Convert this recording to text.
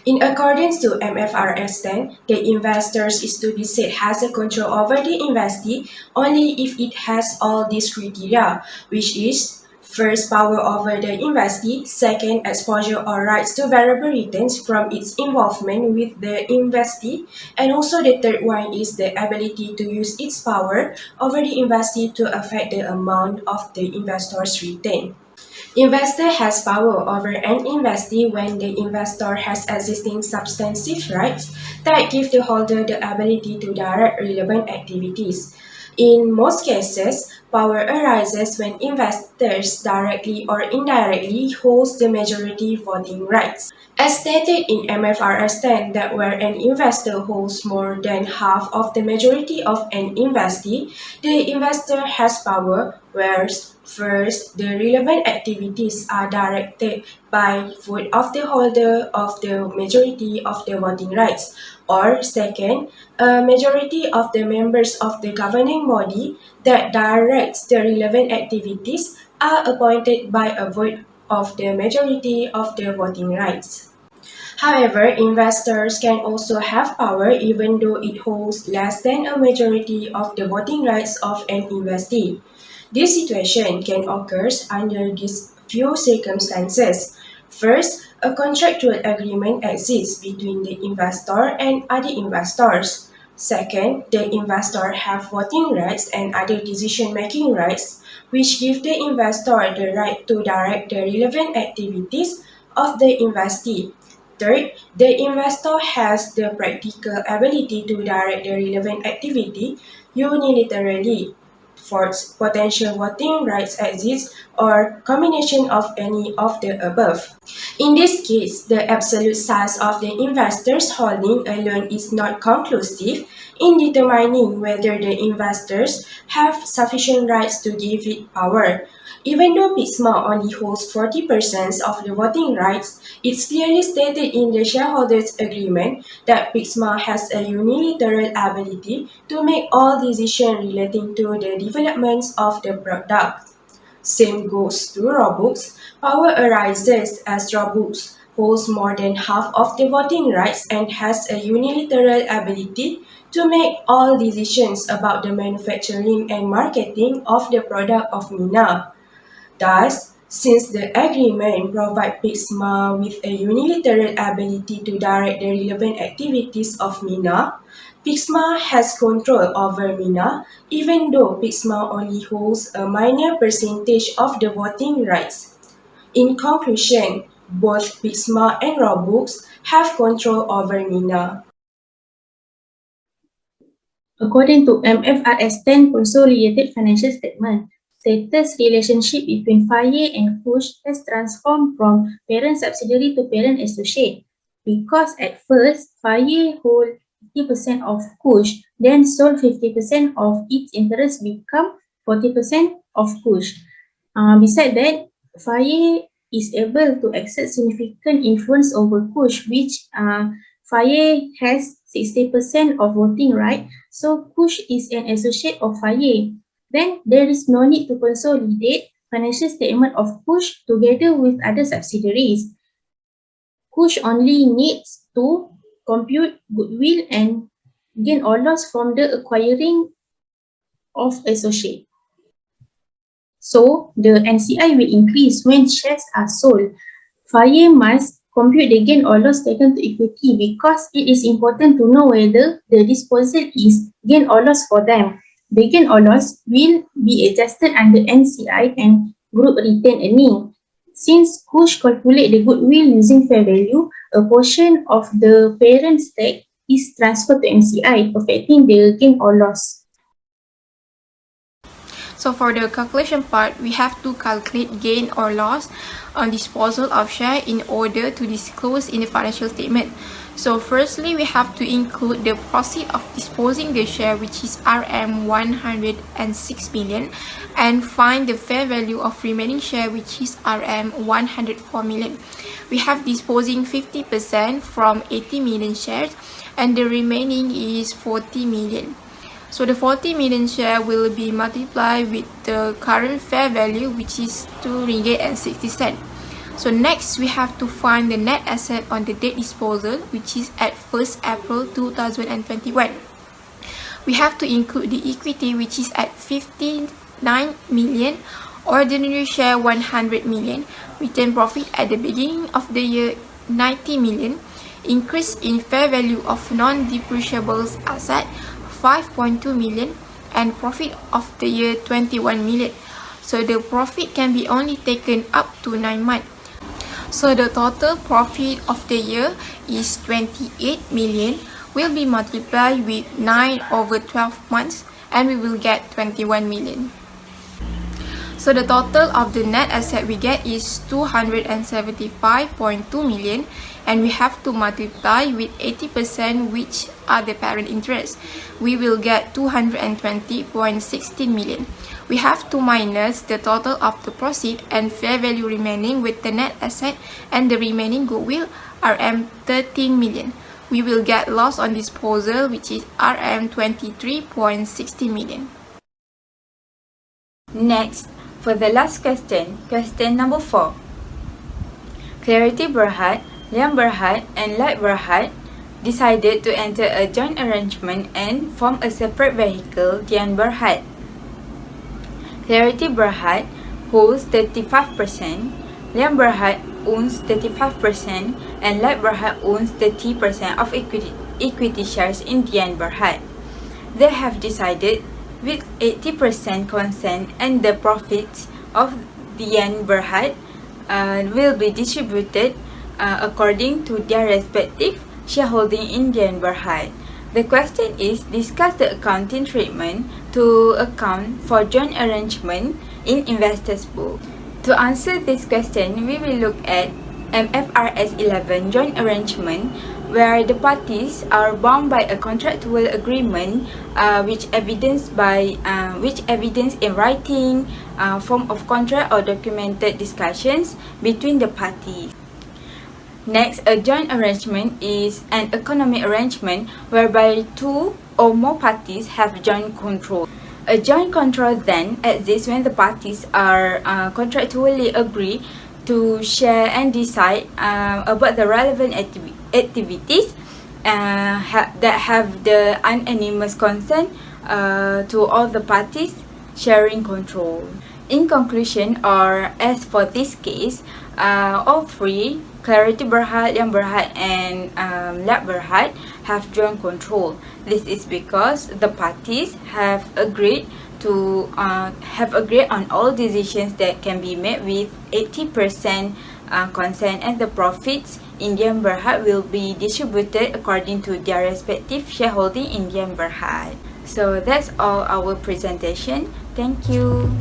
In accordance to MFRS 10, the investors is to be said has a control over the investee only if it has all these criteria, which is first, power over the investee, second, exposure or rights to variable returns from its involvement with the investee, and also the third one is the ability to use its power over the investee to affect the amount of the investor's return. Investor has power over an investee when the investor has existing substantive rights that give the holder the ability to direct relevant activities. In most cases, power arises when investors directly or indirectly hold the majority voting rights. As stated in MFRS 10, that where an investor holds more than half of the majority of an investee, the investor has power, whereas first, the relevant activities are directed by vote of the holder of the majority of the voting rights, or second, a majority of the members of the governing body that directs the relevant activities are appointed by a vote of the majority of the voting rights. However, investors can also have power even though it holds less than a majority of the voting rights of an investee. This situation can occur under these few circumstances. First, a contractual agreement exists between the investor and other investors. Second, the investor have voting rights and other decision-making rights, which give the investor the right to direct the relevant activities of the investee. Third, the investor has the practical ability to direct the relevant activity unilaterally. Fourth, potential voting rights exist or combination of any of the above. In this case, the absolute size of the investor's holding alone is not conclusive in determining whether the investors have sufficient rights to give it power. Even though PIXMA only holds 40% of the voting rights, it's clearly stated in the shareholders' agreement that PIXMA has a unilateral ability to make all decisions relating to the developments of the product. Same goes to Robux. Power arises as Robux holds more than half of the voting rights and has a unilateral ability to make all decisions about the manufacturing and marketing of the product of Mina. Thus, since the agreement provides PIXMA with a unilateral ability to direct the relevant activities of Mina, PIXMA has control over Mina, even though PIXMA only holds a minor percentage of the voting rights. In conclusion, both PIXMA and Robux have control over Mina. According to MFRS 10 Consolidated Financial Statement, status relationship between FAYE and KUSH has transformed from parent subsidiary to parent associate because at first FAYE hold 50% of KUSH, then sold 50% of its interest become 40% of KUSH. Besides that, FAYE is able to exert significant influence over KUSH, which FAYE has 60% of voting right, so KUSH is an associate of FAYE. Then there is no need to consolidate financial statement of KUSH together with other subsidiaries. KUSH only needs to compute goodwill and gain or loss from the acquiring of associate. So the NCI will increase when shares are sold. FAYE must compute the gain or loss taken to equity because it is important to know whether the disposal is gain or loss for them. The gain or loss will be adjusted under NCI and group retained earning. Since KUSH calculate the goodwill using fair value, a portion of the parent stake is transferred to NCI, affecting the gain or loss. So for the calculation part, we have to calculate gain or loss on disposal of share in order to disclose in the financial statement. So firstly, we have to include the proceed of disposing the share, which is RM 106 million, and find the fair value of remaining share, which is RM 104 million. We have disposing 50% from 80 million shares, and the remaining is 40 million. So the 40 million share will be multiplied with the current fair value, which is RM2.60. So next, we have to find the net asset on the debt disposal, which is at 1st April 2021. We have to include the equity, which is at 59 million, ordinary share 100 million, return profit at the beginning of the year 90 million, increase in fair value of non-depreciable asset 5.2 million, and profit of the year 21 million. So the profit can be only taken up to 9 months. So the total profit of the year is 28 million, will be multiplied with 9 over 12 months, and we will get 21 million. So the total of the net asset we get is 275.2 million, and we have to multiply with 80%, which are the parent interest. We will get 220.16 million. We have to minus the total of the proceed and fair value remaining with the net asset and the remaining goodwill, RM 13 million. We will get loss on disposal, which is RM 23.60 million. Next, for the last question, question number 4. Clarity Berhad, Liam Berhad, and Light Berhad decided to enter a joint arrangement and form a separate vehicle, Dian Berhad. Clarity Berhad holds 35%, Liam Berhad owns 35%, and Light Berhad owns 30% of equity shares in Dian Berhad. They have decided with 80% consent, and the profits of Dian Berhad will be distributed according to their respective shareholding in Dian Berhad. The question is, discuss the accounting treatment to account for joint arrangement in investors' book. To answer this question, we will look at MFRS 11 joint arrangement, where the parties are bound by a contractual agreement which evidence in writing, form of contract or documented discussions between the parties. Next, a joint arrangement is an economic arrangement whereby 2 or more parties have joint control. A joint control then exists when the parties are contractually agree to share and decide about the relevant activities that have the unanimous consent to all the parties sharing control. In conclusion, or as for this case, all three, Clarity Berhad, Liam Berhad, and Lab Berhad, have joint control. This is because the parties have agreed on all decisions that can be made with 80% consent, and the profits in Liam Berhad will be distributed according to their respective shareholding in Liam Berhad. So that's all our presentation. Thank you.